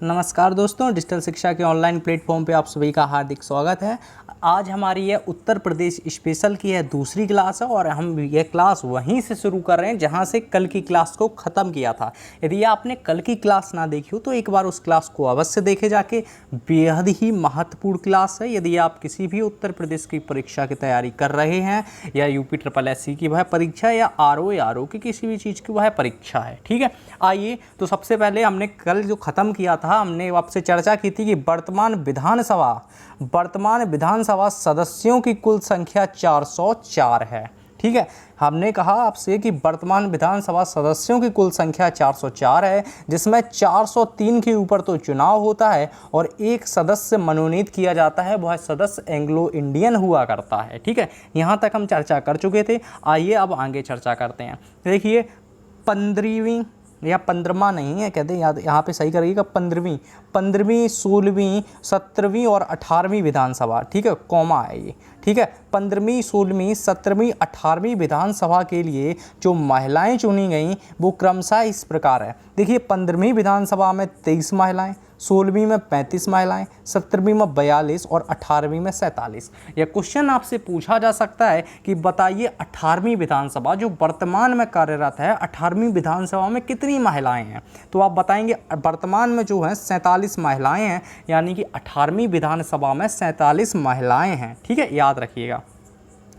नमस्कार दोस्तों, डिजिटल शिक्षा के ऑनलाइन प्लेटफॉर्म पे आप सभी का हार्दिक स्वागत है। आज हमारी यह उत्तर प्रदेश स्पेशल की है दूसरी क्लास है और हम यह क्लास वहीं से शुरू कर रहे हैं जहां से कल की क्लास को ख़त्म किया था। यदि आपने कल की क्लास ना देखी हो तो एक बार उस क्लास को अवश्य देखे जाके, बेहद ही महत्वपूर्ण क्लास है। यदि आप किसी भी उत्तर प्रदेश की परीक्षा की तैयारी कर रहे हैं या UPSSC की वह परीक्षा या RO की किसी भी चीज़ की वह परीक्षा है, ठीक है। आइए, तो सबसे पहले हमने कल जो ख़त्म किया था, हमने आपसे चर्चा की थी कि वर्तमान विधानसभा सदस्यों की कुल संख्या 404 है, ठीक है। हमने कहा आपसे कि वर्तमान विधानसभा सदस्यों की कुल संख्या 404 है, जिसमें 403 के ऊपर तो चुनाव होता है और एक सदस्य मनोनीत किया जाता है, वह सदस्य एंग्लो इंडियन हुआ करता है, ठीक है। यहाँ तक हम चर्चा कर चुके थे। आइए अब आगे चर्चा करते हैं। देखिए, 15वीं या 15वां नहीं है, कहते हैं यहाँ पे सही करिएगा, 15वीं, 16वीं, 17वीं और 18वीं विधानसभा, ठीक है, कॉमा है ये, ठीक है। 15वीं, 16वीं, 17वीं, 18वीं विधानसभा के लिए जो महिलाएं चुनी गई वो क्रमशः इस प्रकार है। देखिए, 15वीं विधानसभा में 23 महिलाएं, 16वीं में 35 महिलाएं, 17वीं में 42 और 18वीं में 47। यह क्वेश्चन आपसे पूछा जा सकता है कि बताइए 18वीं विधानसभा जो वर्तमान में कार्यरत है, 18वीं विधानसभा में कितनी महिलाएं हैं? तो आप बताएंगे वर्तमान में जो है 47 महिलाएं हैं, यानी कि 18वीं विधानसभा में 47 महिलाएं हैं, ठीक है, याद रखिएगा।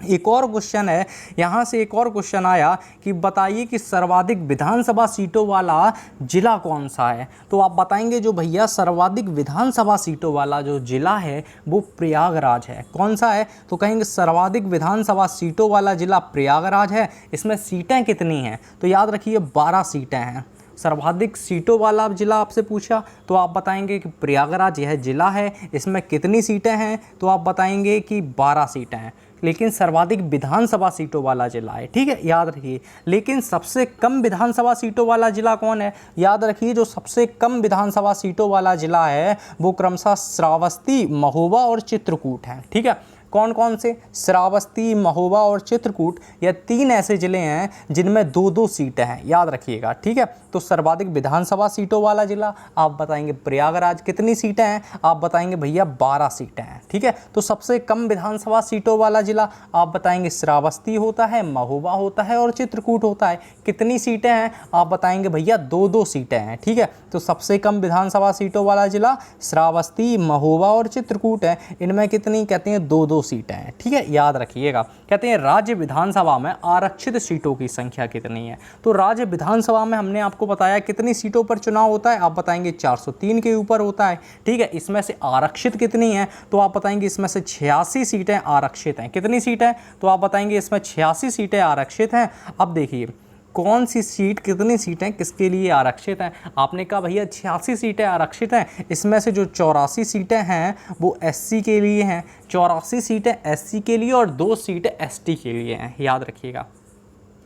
एक और क्वेश्चन है, यहाँ से एक और क्वेश्चन आया कि बताइए कि सर्वाधिक विधानसभा सीटों वाला जिला कौन सा है? तो आप बताएंगे जो भैया सर्वाधिक विधानसभा सीटों वाला जो जिला है वो प्रयागराज है। कौन सा है? तो कहेंगे सर्वाधिक विधानसभा सीटों वाला जिला प्रयागराज है। इसमें सीटें कितनी हैं? तो याद रखिए 12 सीटें हैं। सर्वाधिक सीटों वाला जिला आपसे पूछा तो आप बताएंगे कि प्रयागराज यह जिला है। इसमें कितनी सीटें हैं? तो आप बताएंगे कि 12 सीटें हैं, लेकिन सर्वाधिक विधानसभा सीटों वाला जिला है, ठीक है, याद रखिए। लेकिन सबसे कम विधानसभा सीटों वाला जिला कौन है? याद रखिए, जो सबसे कम विधानसभा सीटों वाला जिला है वो क्रमशः श्रावस्ती, महोबा और चित्रकूट है, ठीक है। कौन कौन से? श्रावस्ती, महोबा और चित्रकूट, यह 3 ऐसे ज़िले हैं जिनमें 2-2 सीटें हैं, याद रखिएगा, ठीक है। तो सर्वाधिक विधानसभा सीटों वाला जिला आप बताएंगे प्रयागराज। कितनी सीटें हैं? आप बताएंगे भैया 12 सीटें हैं, ठीक है। तो सबसे कम विधानसभा सीटों वाला जिला आप बताएंगे श्रावस्ती होता है, महोबा होता है और चित्रकूट होता है। कितनी सीटें हैं? आप बताएंगे भैया 2-2 सीटें हैं, ठीक है। तो सबसे कम विधानसभा सीटों वाला जिला श्रावस्ती, महोबा और चित्रकूट है। इनमें कितनी? कहते हैं 2-2 सीटें हैं, ठीक है, याद रखिएगा। कहते हैं राज्य विधानसभा में आरक्षित सीटों की संख्या कितनी है? तो राज्य विधानसभा में हमने आपको बताया कितनी सीटों पर चुनाव होता है, आप बताएंगे 403 के ऊपर होता है, ठीक है। इसमें से आरक्षित कितनी है? तो आप बताएंगे इसमें से 86 सीटें आरक्षित हैं। कितनी सीटें? तो आप बताएंगे इसमें 86 सीटें आरक्षित हैं। अब देखिए कौन सी सीट, कितनी सीटें किसके लिए आरक्षित हैं? आपने कहा भैया 86 सीटें आरक्षित हैं। इसमें से जो 84 सीटें हैं वो SC के लिए हैं, 84 सीटें SC के लिए और 2 सीटें ST के लिए हैं, याद रखिएगा।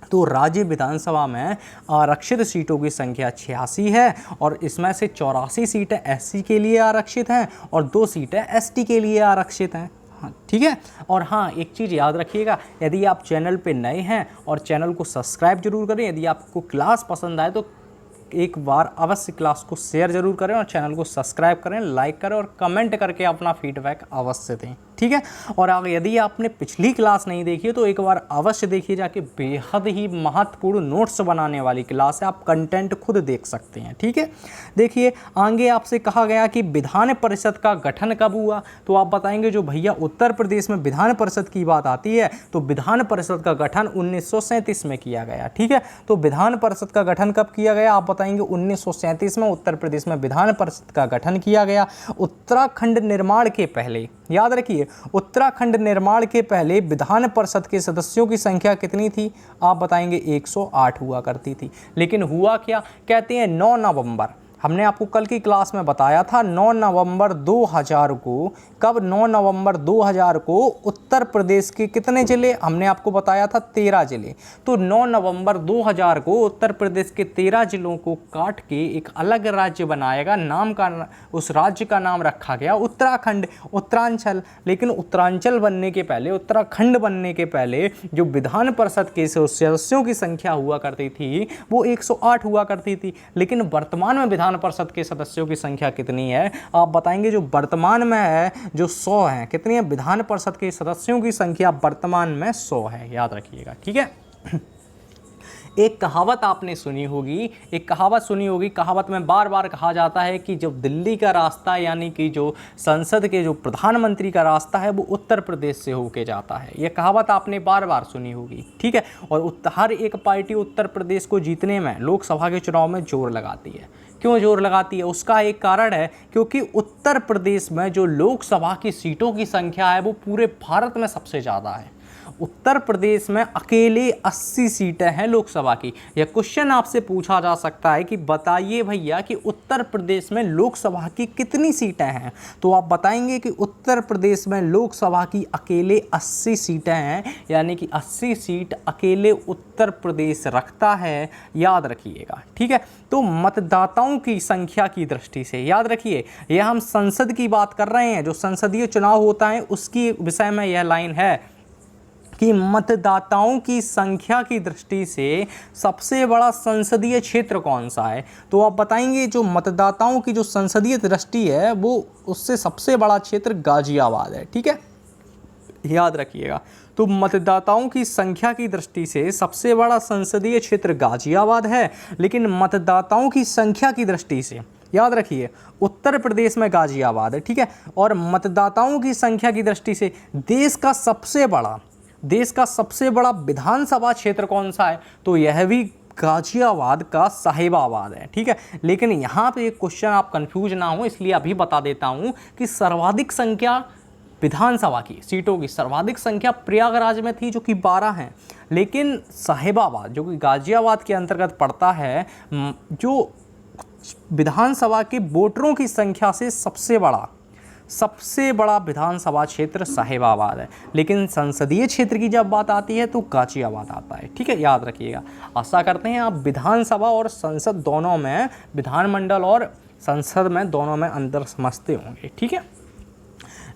तो राज्य विधानसभा में आरक्षित सीटों की संख्या 86 है और इसमें से 84 सीटें SC के लिए आरक्षित हैं और 2 सीटें ST के लिए आरक्षित हैं, हाँ, ठीक है। और हाँ, एक चीज़ याद रखिएगा, यदि आप चैनल पे नए हैं और चैनल को सब्सक्राइब जरूर करें। यदि आपको क्लास पसंद आए तो एक बार अवश्य क्लास को शेयर जरूर करें और चैनल को सब्सक्राइब करें, लाइक करें और कमेंट करके अपना फीडबैक अवश्य दें, ठीक है। और अगर यदि आपने पिछली क्लास नहीं देखी है तो एक बार अवश्य देखिए जाके, बेहद ही महत्वपूर्ण नोट्स बनाने वाली क्लास है, आप कंटेंट खुद देख सकते हैं, ठीक है। देखिए आगे आपसे कहा गया कि विधान परिषद का गठन कब हुआ? तो आप बताएंगे जो भैया उत्तर प्रदेश में विधान परिषद की बात आती है तो विधान परिषद का गठन 1937 में किया गया, ठीक है। तो विधान परिषद का गठन कब किया गया? आप बताएंगे 1937 में उत्तर प्रदेश में विधान परिषद का गठन किया गया। उत्तराखंड निर्माण के पहले, याद रखिए, उत्तराखंड निर्माण के पहले विधान परिषद के सदस्यों की संख्या कितनी थी? आप बताएंगे 108 हुआ करती थी। लेकिन हुआ क्या? कहते हैं 9 नवंबर, हमने आपको कल की क्लास में बताया था 9 नवंबर 2000 को, कब? 9 नवंबर 2000 को उत्तर प्रदेश के कितने ज़िले? हमने आपको बताया था 13 ज़िले। तो 9 नवंबर 2000 को उत्तर प्रदेश के 13 ज़िलों को काट के एक अलग राज्य बनाया गया। नाम का, उस राज्य का नाम रखा गया उत्तराखंड, उत्तरांचल। लेकिन उत्तरांचल बनने के पहले, उत्तराखंड बनने के पहले जो विधान परिषद के सदस्यों की संख्या हुआ करती थी वो 108 हुआ करती थी। लेकिन वर्तमान में विधान विधान परिषद के सदस्यों की संख्या कितनी है? आप बताएंगे जो वर्तमान में है जो 100 है। कितनी है? विधान परिषद के सदस्यों की संख्या वर्तमान में 100 है, याद रखिएगा। ठीक है। एक कहावत आपने सुनी होगी, कहावत में बार बार कहा जाता है कि जो दिल्ली का रास्ता यानी कि जो संसद के जो प्रधानमंत्री का रास्ता है वो उत्तर प्रदेश से होके जाता है। यह कहावत आपने बार बार सुनी होगी। ठीक है। और हर एक पार्टी उत्तर प्रदेश को जीतने में लोकसभा के चुनाव में जोर लगाती है। क्यों जोर लगाती है? उसका एक कारण है, क्योंकि उत्तर प्रदेश में जो लोकसभा की सीटों की संख्या है वो पूरे भारत में सबसे ज़्यादा है। उत्तर प्रदेश में अकेले 80 सीटें हैं लोकसभा की। यह क्वेश्चन आपसे पूछा जा सकता है कि बताइए भैया कि उत्तर प्रदेश में लोकसभा की कितनी सीटें हैं, तो आप बताएंगे कि उत्तर प्रदेश में लोकसभा की अकेले 80 सीटें हैं, यानी कि 80 सीट अकेले उत्तर प्रदेश रखता है, याद रखिएगा। ठीक है। तो मतदाताओं की संख्या की दृष्टि से याद रखिए, यह हम संसद की बात कर रहे हैं, जो संसदीय चुनाव होता है उसकी विषय में यह लाइन है कि मतदाताओं की संख्या की दृष्टि से सबसे बड़ा संसदीय क्षेत्र कौन सा है, तो आप बताएंगे जो मतदाताओं की जो संसदीय दृष्टि है वो उससे सबसे बड़ा क्षेत्र गाजियाबाद है। ठीक है, याद रखिएगा। तो मतदाताओं की संख्या की दृष्टि से सबसे बड़ा संसदीय क्षेत्र गाजियाबाद है, लेकिन मतदाताओं की संख्या की दृष्टि से याद रखिए उत्तर प्रदेश में गाजियाबाद है। ठीक है। और मतदाताओं की संख्या की दृष्टि से देश का सबसे बड़ा विधानसभा क्षेत्र कौन सा है, तो यह भी गाजियाबाद का साहिबाबाद है। ठीक है। लेकिन यहाँ पे एक क्वेश्चन आप कंफ्यूज ना हो इसलिए अभी बता देता हूँ कि सर्वाधिक संख्या विधानसभा की सीटों की सर्वाधिक संख्या प्रयागराज में थी जो कि 12 हैं, लेकिन साहिबाबाद जो कि गाजियाबाद के अंतर्गत पड़ता है, जो विधानसभा के वोटरों की संख्या से सबसे बड़ा विधानसभा क्षेत्र साहिबाबाद है, लेकिन संसदीय क्षेत्र की जब बात आती है तो गाजियाबाद आता है। ठीक है, याद रखिएगा। आशा करते हैं आप विधानसभा और संसद दोनों में, विधानमंडल और संसद में दोनों में अंतर समझते होंगे। ठीक है।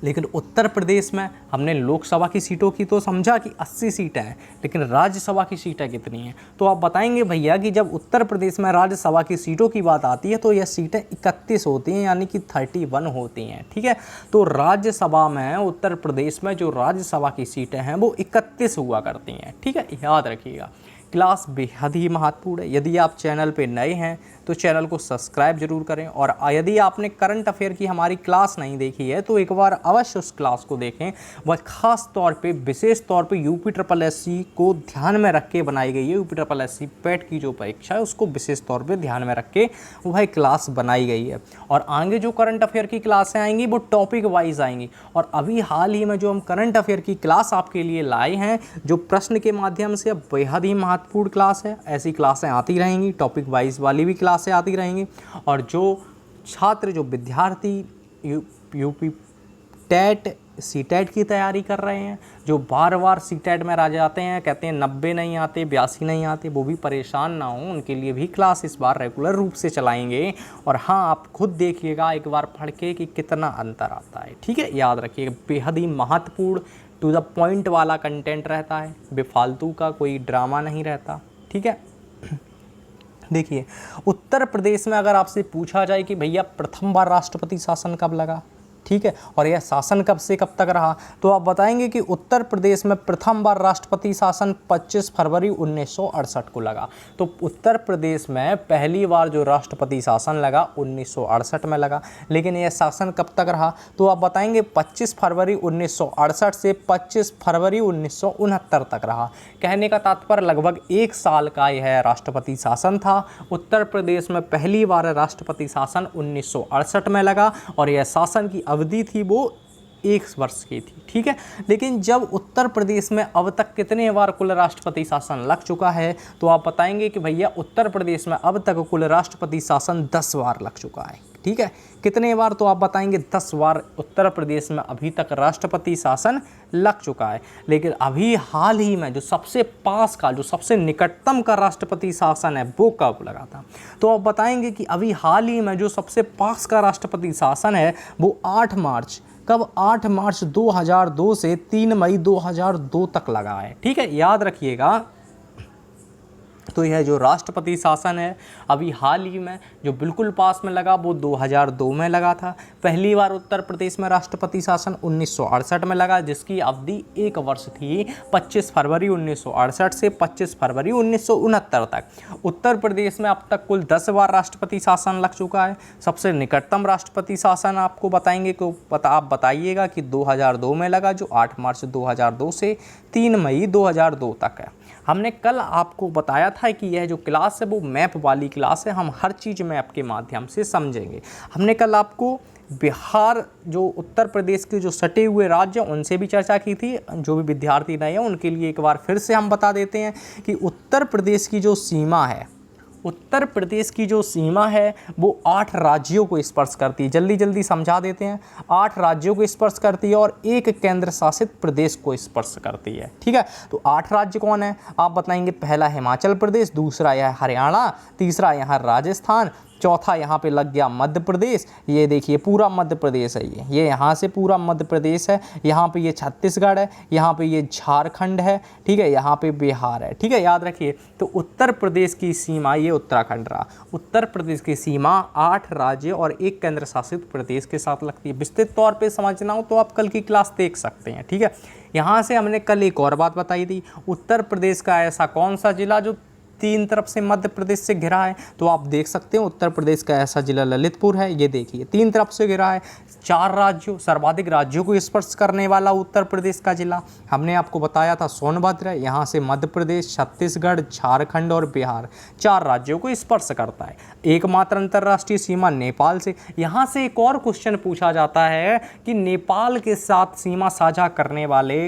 लेकिन उत्तर प्रदेश में हमने लोकसभा की सीटों की तो समझा कि 80 सीटें हैं, लेकिन राज्यसभा की सीटें कितनी हैं, तो आप बताएंगे भैया कि जब उत्तर प्रदेश में राज्यसभा की सीटों की बात आती है तो यह सीटें 31 होती हैं, यानी कि 31 होती हैं। ठीक है। तो राज्यसभा में उत्तर प्रदेश में जो राज्यसभा की सीटें हैं वो 31 हुआ करती हैं। ठीक है, याद रखिएगा। क्लास बेहद ही महत्वपूर्ण है। यदि आप चैनल पे नए हैं तो चैनल को सब्सक्राइब जरूर करें, और यदि आपने करंट अफेयर की हमारी क्लास नहीं देखी है तो एक बार अवश्य उस क्लास को देखें। वह खास तौर पे विशेष तौर पे UPSSC को ध्यान में रख के बनाई गई है। UPSSC पेट की जो परीक्षा है उसको विशेष तौर पे ध्यान में रख के वह क्लास बनाई गई है। और आगे जो करंट अफेयर की क्लासें आएंगी वो टॉपिक वाइज आएंगी, और अभी हाल ही में जो हम करंट अफेयर की क्लास आपके लिए लाए हैं जो प्रश्न के माध्यम से बेहद ही महत्वपूर्ण क्लास है। ऐसी क्लासें आती रहेंगी, टॉपिक वाइज वाली भी क्लासें आती रहेंगी। और जो छात्र, जो विद्यार्थी यूपी टेट सीटेट की तैयारी कर रहे हैं, जो बार बार सीटेट में रह जाते हैं, कहते हैं 90 नहीं आते, 82 नहीं आते, वो भी परेशान ना हो, उनके लिए भी क्लास इस बार रेगुलर रूप से चलाएंगे। और हाँ, आप खुद देखिएगा एक बार पढ़ के कि कितना अंतर आता है। ठीक है, याद रखिएगा। बेहद ही महत्वपूर्ण टू द पॉइंट वाला कंटेंट रहता है, बेफालतू का कोई ड्रामा नहीं रहता। ठीक है। देखिए, उत्तर प्रदेश में अगर आपसे पूछा जाए कि भैया प्रथम बार राष्ट्रपति शासन कब लगा, ठीक है, और यह शासन कब से कब तक रहा, तो आप बताएंगे कि उत्तर प्रदेश में प्रथम बार राष्ट्रपति शासन 25 फरवरी 1968 को लगा। तो उत्तर प्रदेश में पहली बार जो राष्ट्रपति शासन लगा 1968 में लगा, लेकिन यह शासन कब तक रहा, तो आप बताएंगे 25 फरवरी 1968 से 25 फरवरी 1969 तक रहा। कहने का तात्पर्य लगभग 1 साल का यह राष्ट्रपति शासन था। उत्तर प्रदेश में पहली बार राष्ट्रपति शासन 1968 में लगा, और यह शासन की अवधि थी वो 1 वर्ष की थी। ठीक है। लेकिन जब उत्तर प्रदेश में अब तक कितने बार कुल राष्ट्रपति शासन लग चुका है, तो आप बताएंगे कि भैया उत्तर प्रदेश में अब तक कुल राष्ट्रपति शासन 10 बार लग चुका है। ठीक है। कितने बार, तो आप बताएंगे 10 बार उत्तर प्रदेश में अभी तक राष्ट्रपति शासन लग चुका है। लेकिन अभी हाल ही में जो सबसे पास का, जो सबसे निकटतम का राष्ट्रपति शासन है वो कब लगा था, तो आप बताएंगे कि अभी हाल ही में जो सबसे पास का राष्ट्रपति शासन है वो 8 मार्च 2002 से 3 मई 2002 तक लगा है। ठीक है, याद रखिएगा तो यह जो राष्ट्रपति शासन है अभी हाल ही में जो बिल्कुल पास में लगा वो 2002 में लगा था। पहली बार उत्तर प्रदेश में राष्ट्रपति शासन 1968 में लगा, जिसकी अवधि 1 वर्ष थी, 25 फरवरी 1968 से 25 फरवरी 1969 तक। उत्तर प्रदेश में अब तक कुल 10 बार राष्ट्रपति शासन लग चुका है। सबसे निकटतम राष्ट्रपति शासन आपको बताएंगे कि आप बताइएगा कि 2002 में लगा, जो 8 मार्च 2002 से 3 मई 2002 तक है। हमने कल आपको बताया था कि यह जो क्लास है वो मैप वाली क्लास है, हम हर चीज़ मैप के माध्यम से समझेंगे। हमने कल आपको बिहार, जो उत्तर प्रदेश के जो सटे हुए राज्य उनसे भी चर्चा की थी। जो भी विद्यार्थी नए हैं उनके लिए एक बार फिर से हम बता देते हैं कि उत्तर प्रदेश की जो सीमा है, उत्तर प्रदेश की जो सीमा है वो 8 राज्यों को स्पर्श करती है। जल्दी जल्दी समझा देते हैं। 8 राज्यों को स्पर्श करती है और 1 केंद्र शासित प्रदेश को स्पर्श करती है। ठीक है, तो 8 राज्य कौन है आप बताएंगे। पहला हिमाचल प्रदेश, दूसरा यह हरियाणा, तीसरा यहाँ राजस्थान, चौथा यहाँ पे लग गया मध्य प्रदेश। ये देखिए पूरा मध्य प्रदेश है, ये यहाँ से पूरा मध्य प्रदेश है। यहाँ पे ये छत्तीसगढ़ है, यहाँ पे ये झारखंड है, ठीक है, यहाँ पे बिहार है। ठीक है, याद रखिए। तो उत्तर प्रदेश की सीमा, ये उत्तराखंड रहा। उत्तर प्रदेश की सीमा 8 राज्य और 1 केंद्र शासित प्रदेश के साथ लगती है। विस्तृत तौर पे समझना हो तो आप कल की क्लास देख सकते हैं। ठीक है, यहाँ से हमने कल एक और बात बताई थी, उत्तर प्रदेश का ऐसा कौन सा जिला जो 3 तरफ से मध्य प्रदेश से घिरा है। तो आप देख सकते हैं उत्तर प्रदेश का ऐसा जिला ललितपुर है। ये देखिए 3 तरफ से घिरा है। 4 राज्यों, सर्वाधिक राज्यों को स्पर्श करने वाला उत्तर प्रदेश का जिला हमने आपको बताया था सोनभद्र है। यहाँ से मध्य प्रदेश, छत्तीसगढ़, झारखंड और बिहार 4 राज्यों को स्पर्श करता है। एकमात्र अंतर्राष्ट्रीय सीमा नेपाल से। यहाँ से एक और क्वेश्चन पूछा जाता है कि नेपाल के साथ सीमा साझा करने वाले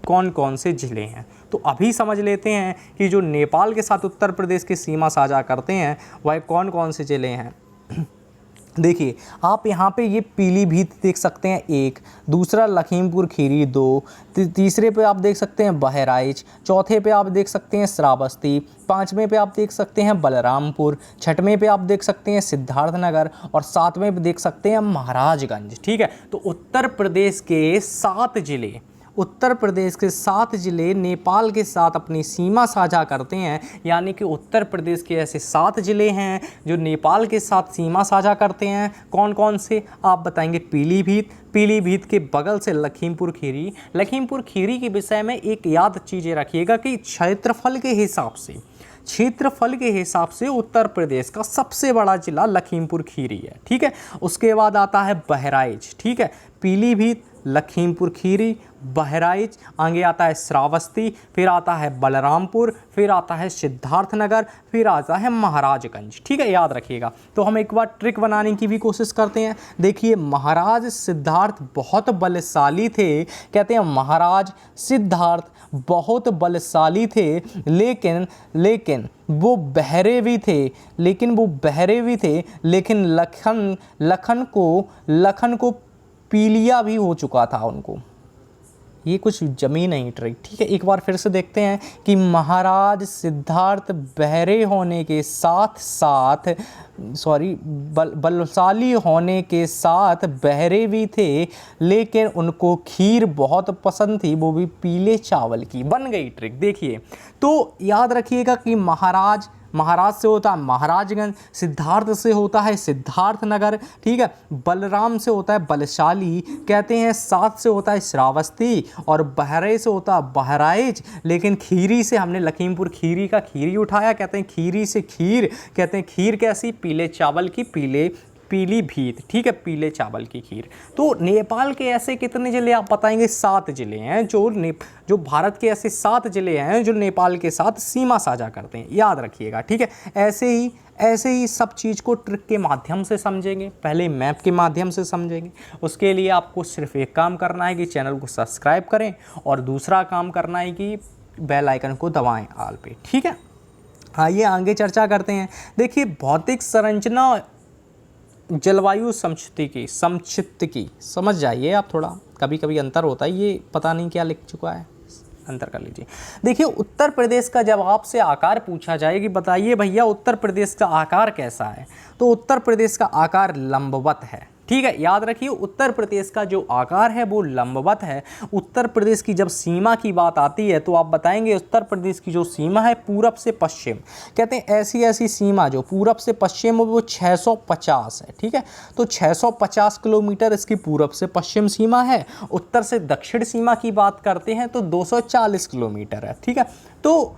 कौन कौन से जिले हैं। तो अभी समझ लेते हैं कि जो नेपाल के साथ उत्तर प्रदेश की सीमा साझा करते हैं वह कौन कौन से जिले हैं। देखिए आप यहाँ पे ये पीलीभीत देख सकते हैं 1, दूसरा लखीमपुर खीरी 2, तीसरे पे आप देख सकते हैं बहराइच, चौथे पे आप देख सकते हैं श्रावस्ती, 5वें पे आप देख सकते हैं बलरामपुर, 6वें पे आप देख सकते हैं सिद्धार्थनगर और 7वें पे देख सकते हैं महाराजगंज। ठीक है, तो उत्तर प्रदेश के 7 जिले, उत्तर प्रदेश के 7 जिले नेपाल के साथ अपनी सीमा साझा करते हैं। यानी कि उत्तर प्रदेश के ऐसे 7 जिले हैं जो नेपाल के साथ सीमा साझा करते हैं। कौन कौन से आप बताएंगे। पीलीभीत, पीलीभीत के बगल से लखीमपुर खीरी। लखीमपुर खीरी के विषय में एक याद चीज़ें रखिएगा कि क्षेत्रफल के हिसाब से उत्तर प्रदेश का सबसे बड़ा जिला लखीमपुर खीरी है। ठीक है, उसके बाद आता है बहराइच। ठीक है, पीलीभीत, लखीमपुर खीरी, बहराइच, आगे आता है श्रावस्ती, फिर आता है बलरामपुर, फिर आता है सिद्धार्थनगर, फिर आता है महाराजगंज। ठीक है, याद रखिएगा। तो हम एक बार ट्रिक बनाने की भी कोशिश करते हैं। देखिए महाराज सिद्धार्थ बहुत बलशाली थे। कहते हैं महाराज सिद्धार्थ बहुत बलशाली थे, लेकिन वो बहरे भी थे, लेकिन लखन को पीलिया भी हो चुका था उनको। ये कुछ जमी नहीं ट्रिक। ठीक है, एक बार फिर से देखते हैं कि महाराज सिद्धार्थ बहरे होने के साथ बलशाली होने के साथ बहरे भी थे, लेकिन उनको खीर बहुत पसंद थी, वो भी पीले चावल की। बन गई ट्रिक। देखिए तो याद रखिएगा कि महाराज से होता है महाराजगंज, सिद्धार्थ से होता है सिद्धार्थनगर। ठीक है, बलराम से होता है बलशाली, कहते हैं 7 से होता है श्रावस्ती और बहरे से होता है बहराइच। लेकिन खीरी से हमने लखीमपुर खीरी का खीरी उठाया। कहते हैं खीरी से खीर, कहते हैं खीर कैसी, पीले चावल की, पीलीभीत। ठीक है, पीले चावल की खीर। तो नेपाल के ऐसे कितने जिले आप बताएंगे। 7 जिले हैं जो भारत के ऐसे 7 जिले हैं जो नेपाल के साथ सीमा साझा करते हैं। याद रखिएगा। ठीक है, ऐसे ही सब चीज़ को ट्रिक के माध्यम से समझेंगे। पहले मैप के माध्यम से समझेंगे। उसके लिए आपको सिर्फ एक काम करना है कि चैनल को सब्सक्राइब करें और दूसरा काम करना है कि बेल आइकन को दबाएं ऑल पे। ठीक है, आइए आगे चर्चा करते हैं। देखिए भौतिक संरचना जलवायु संक्षिप्त की समझ जाइए आप। थोड़ा कभी कभी अंतर होता है, ये पता नहीं क्या लिख चुका है, अंतर कर लीजिए। देखिए उत्तर प्रदेश का जब आपसे आकार पूछा जाए कि बताइए भैया उत्तर प्रदेश का आकार कैसा है, तो उत्तर प्रदेश का आकार लंबवत है। ठीक है, याद रखिए उत्तर प्रदेश का जो आकार है वो लंबवत है। उत्तर प्रदेश की जब सीमा की बात आती है तो आप बताएंगे उत्तर प्रदेश की जो सीमा है पूरब से पश्चिम, कहते हैं ऐसी ऐसी सीमा जो पूरब से पश्चिम है वो 650 है। ठीक है, तो 650 किलोमीटर इसकी पूरब से पश्चिम सीमा है। उत्तर से दक्षिण सीमा की बात करते हैं तो 240 किलोमीटर है। ठीक है, तो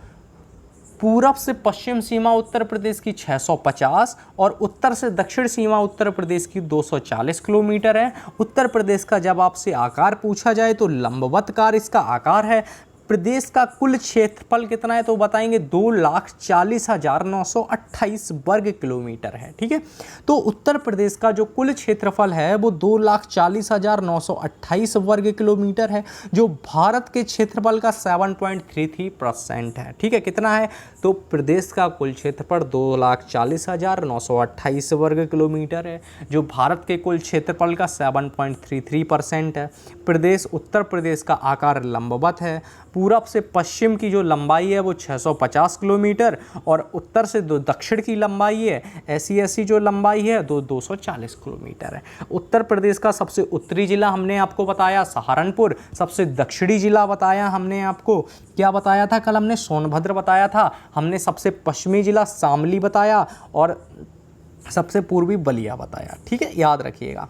पूरब से पश्चिम सीमा उत्तर प्रदेश की 650 और उत्तर से दक्षिण सीमा उत्तर प्रदेश की 240 किलोमीटर है। उत्तर प्रदेश का जब आपसे आकार पूछा जाए तो लंबवतकार इसका आकार है। प्रदेश का कुल क्षेत्रफल कितना है तो बताएंगे 2,40,928 वर्ग किलोमीटर है। ठीक है, तो उत्तर प्रदेश का जो कुल क्षेत्रफल है वो 2,40,928 वर्ग किलोमीटर है, जो भारत के क्षेत्रफल का 7.33% है। ठीक है, कितना है तो प्रदेश का कुल क्षेत्रफल 2,40,928 वर्ग किलोमीटर है, जो भारत के कुल क्षेत्रफल का 7.33% है। प्रदेश उत्तर प्रदेश का आकार लंबवत है। पूरब से पश्चिम की जो लंबाई है वो 650 किलोमीटर और उत्तर से दक्षिण की लंबाई है ऐसी जो लंबाई है 240 किलोमीटर है। उत्तर प्रदेश का सबसे उत्तरी जिला हमने आपको बताया सहारनपुर, सबसे दक्षिणी जिला बताया हमने आपको, क्या बताया था कल हमने, सोनभद्र बताया था हमने, सबसे पश्चिमी जिला शामली बताया और सबसे पूर्वी बलिया बताया। ठीक है, याद रखिएगा।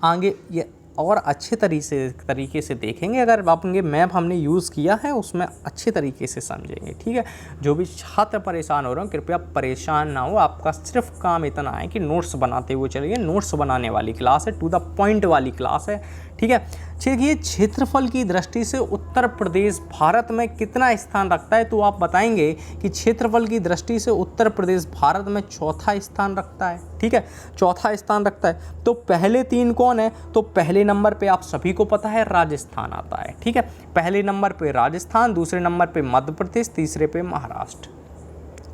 आगे ये और अच्छे तरीके से देखेंगे, अगर आपके मैप हमने यूज़ किया है उसमें अच्छे तरीके से समझेंगे। ठीक है, जो भी छात्र परेशान हो रहे हो कृपया परेशान ना हो, आपका सिर्फ काम इतना है कि नोट्स बनाते हुए चलिए। नोट्स बनाने वाली क्लास है, टू द पॉइंट वाली क्लास है। ठीक है, देखिए क्षेत्रफल की दृष्टि से उत्तर प्रदेश भारत में कितना स्थान रखता है तो आप बताएंगे कि क्षेत्रफल की दृष्टि से उत्तर प्रदेश भारत में चौथा स्थान रखता है। ठीक है, चौथा स्थान रखता है। तो पहले तीन कौन है तो पहले नंबर पे आप सभी को पता है राजस्थान आता है। ठीक है, पहले नंबर पे राजस्थान, दूसरे नंबर पे मध्य प्रदेश, तीसरे पे महाराष्ट्र।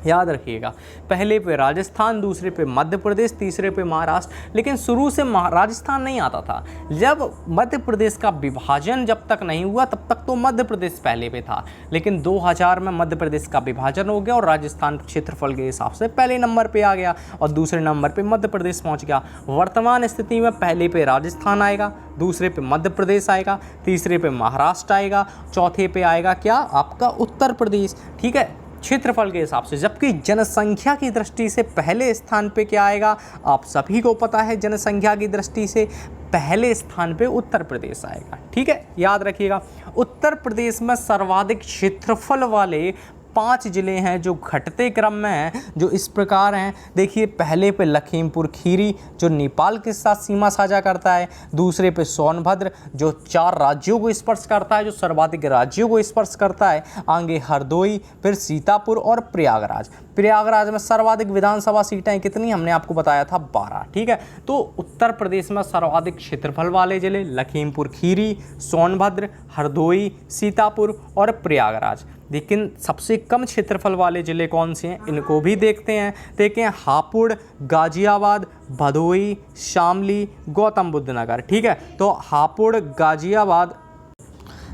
याद रखिएगा, पहले पे राजस्थान, दूसरे पे मध्य प्रदेश, तीसरे पे महाराष्ट्र। लेकिन शुरू से राजस्थान नहीं आता था। जब मध्य प्रदेश का विभाजन जब तक नहीं हुआ तब तक तो मध्य प्रदेश पहले पे था, लेकिन 2000 में मध्य प्रदेश का विभाजन हो गया और राजस्थान क्षेत्रफल के हिसाब से पहले नंबर पे आ गया और दूसरे नंबर पे मध्य प्रदेश पहुंच गया। वर्तमान स्थिति में पहले पे राजस्थान आएगा, दूसरे पे मध्य प्रदेश आएगा, तीसरे पे महाराष्ट्र आएगा, चौथे पे आएगा क्या आपका उत्तर प्रदेश। ठीक है, क्षेत्रफल के हिसाब से। जबकि जनसंख्या की दृष्टि से पहले स्थान पे क्या आएगा आप सभी को पता है, जनसंख्या की दृष्टि से पहले स्थान पे उत्तर प्रदेश आएगा। ठीक है, याद रखिएगा। उत्तर प्रदेश में सर्वाधिक क्षेत्रफल वाले 5 जिले हैं जो घटते क्रम में हैं, जो इस प्रकार हैं। देखिए, पहले पे लखीमपुर खीरी जो नेपाल के साथ सीमा साझा करता है, दूसरे पे सोनभद्र जो 4 राज्यों को स्पर्श करता है, जो सर्वाधिक राज्यों को स्पर्श करता है, आगे हरदोई, फिर सीतापुर और प्रयागराज। प्रयागराज में सर्वाधिक विधानसभा सीटें कितनी हमने आपको बताया था 12। ठीक है, तो उत्तर प्रदेश में सर्वाधिक क्षेत्रफल वाले जिले लखीमपुर खीरी, सोनभद्र, हरदोई, सीतापुर और प्रयागराज। लेकिन सबसे कम क्षेत्रफल वाले ज़िले कौन से हैं इनको भी देखते हैं। देखें, हापुड़, गाजियाबाद, भदोई, शामली, गौतम बुद्ध नगर। ठीक है, तो हापुड़, गाजियाबाद,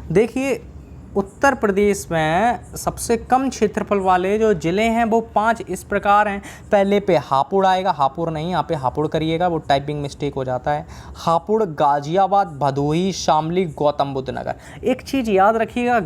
देखिए उत्तर प्रदेश में सबसे कम क्षेत्रफल वाले जो ज़िले हैं वो 5 इस प्रकार हैं। पहले पे हापुड़ आएगा, हापुड़ नहीं यहाँ पे हापुड़ करिएगा, वो टाइपिंग मिस्टेक हो जाता है। हापुड़, गाजियाबाद, भदोही, शामली, गौतम बुद्ध नगर। एक चीज़ याद रखिएगा,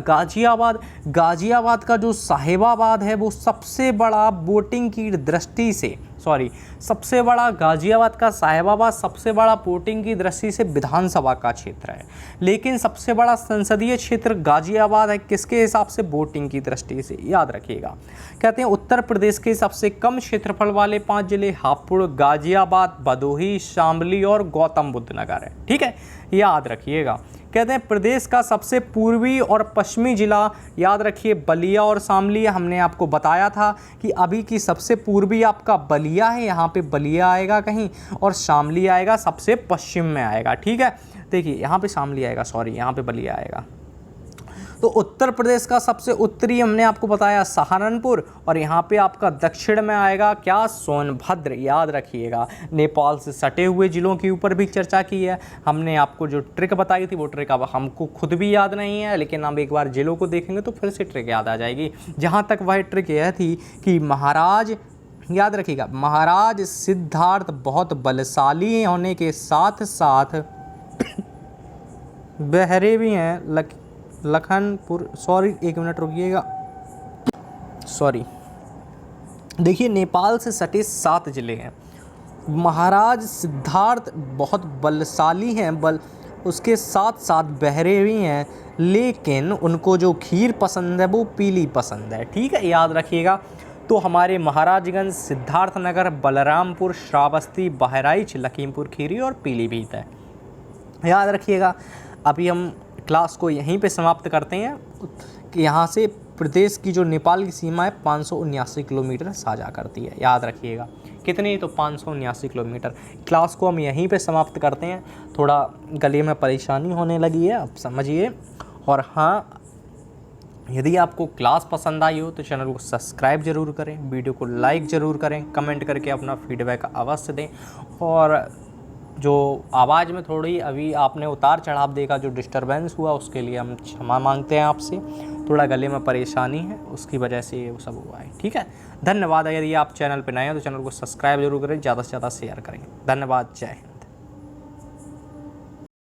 गाजियाबाद का जो साहिबाबाद है वो सबसे बड़ा वोटिंग की दृष्टि से सबसे बड़ा गाजियाबाद का साहिबाबाद सबसे बड़ा वोटिंग की दृष्टि से विधानसभा का क्षेत्र है, लेकिन सबसे बड़ा संसदीय क्षेत्र गाजियाबाद है किसके हिसाब से वोटिंग की दृष्टि से। याद रखिएगा, कहते हैं उत्तर प्रदेश के सबसे कम क्षेत्रफल वाले 5 जिले हापुड़, गाजियाबाद, भदोही, शामली और गौतम बुद्ध नगर है। ठीक है, याद रखिएगा। कहते हैं प्रदेश का सबसे पूर्वी और पश्चिमी जिला, याद रखिए बलिया और शामली। हमने आपको बताया था कि अभी की सबसे पूर्वी आपका बलिया है, यहाँ पे बलिया आएगा कहीं, और शामली आएगा सबसे पश्चिम में आएगा। ठीक है, देखिए यहाँ पे शामली आएगा, यहाँ पे बलिया आएगा। तो उत्तर प्रदेश का सबसे उत्तरी हमने आपको बताया सहारनपुर, और यहाँ पे आपका दक्षिण में आएगा क्या सोनभद्र। याद रखिएगा, नेपाल से सटे हुए जिलों के ऊपर भी चर्चा की है हमने। आपको जो ट्रिक बताई थी वो ट्रिक अब हमको खुद भी याद नहीं है, लेकिन हम एक बार जिलों को देखेंगे तो फिर से ट्रिक याद आ जाएगी। जहाँ तक वह ट्रिक यह थी कि महाराज याद रखिएगा, महाराज सिद्धार्थ बहुत बलशाली होने के साथ साथ बहरे भी हैं। लखनपुर, सॉरी एक मिनट रुकिएगा, सॉरी, देखिए नेपाल से सटे 7 जिले हैं। महाराज सिद्धार्थ बहुत बलशाली हैं, उसके साथ साथ बहरे भी हैं, लेकिन उनको जो खीर पसंद है वो पीली पसंद है। ठीक है, याद रखिएगा। तो हमारे महाराजगंज, सिद्धार्थनगर, बलरामपुर, श्रावस्ती, बहराइच, लखीमपुर खीरी और पीलीभीत है। याद रखिएगा। अभी हम क्लास को यहीं पे समाप्त करते हैं कि यहाँ से प्रदेश की जो नेपाल की सीमा है 579 किलोमीटर साझा करती है। याद रखिएगा कितनी, तो 579 किलोमीटर। क्लास को हम यहीं पे समाप्त करते हैं। थोड़ा गले में परेशानी होने लगी है, अब समझिए। और हाँ, यदि आपको क्लास पसंद आई हो तो चैनल को सब्सक्राइब जरूर करें, वीडियो को लाइक ज़रूर करें, कमेंट करके अपना फीडबैक अवश्य दें। और जो आवाज़ में थोड़ी अभी आपने उतार चढ़ाव देखा, जो डिस्टरबेंस हुआ, उसके लिए हम क्षमा मांगते हैं आपसे। थोड़ा गले में परेशानी है, उसकी वजह से वो सब हुआ है। ठीक है, धन्यवाद। यदि आप चैनल पर नए हैं तो चैनल को सब्सक्राइब जरूर करें, ज़्यादा से ज़्यादा शेयर करें। धन्यवाद, जय हिंद।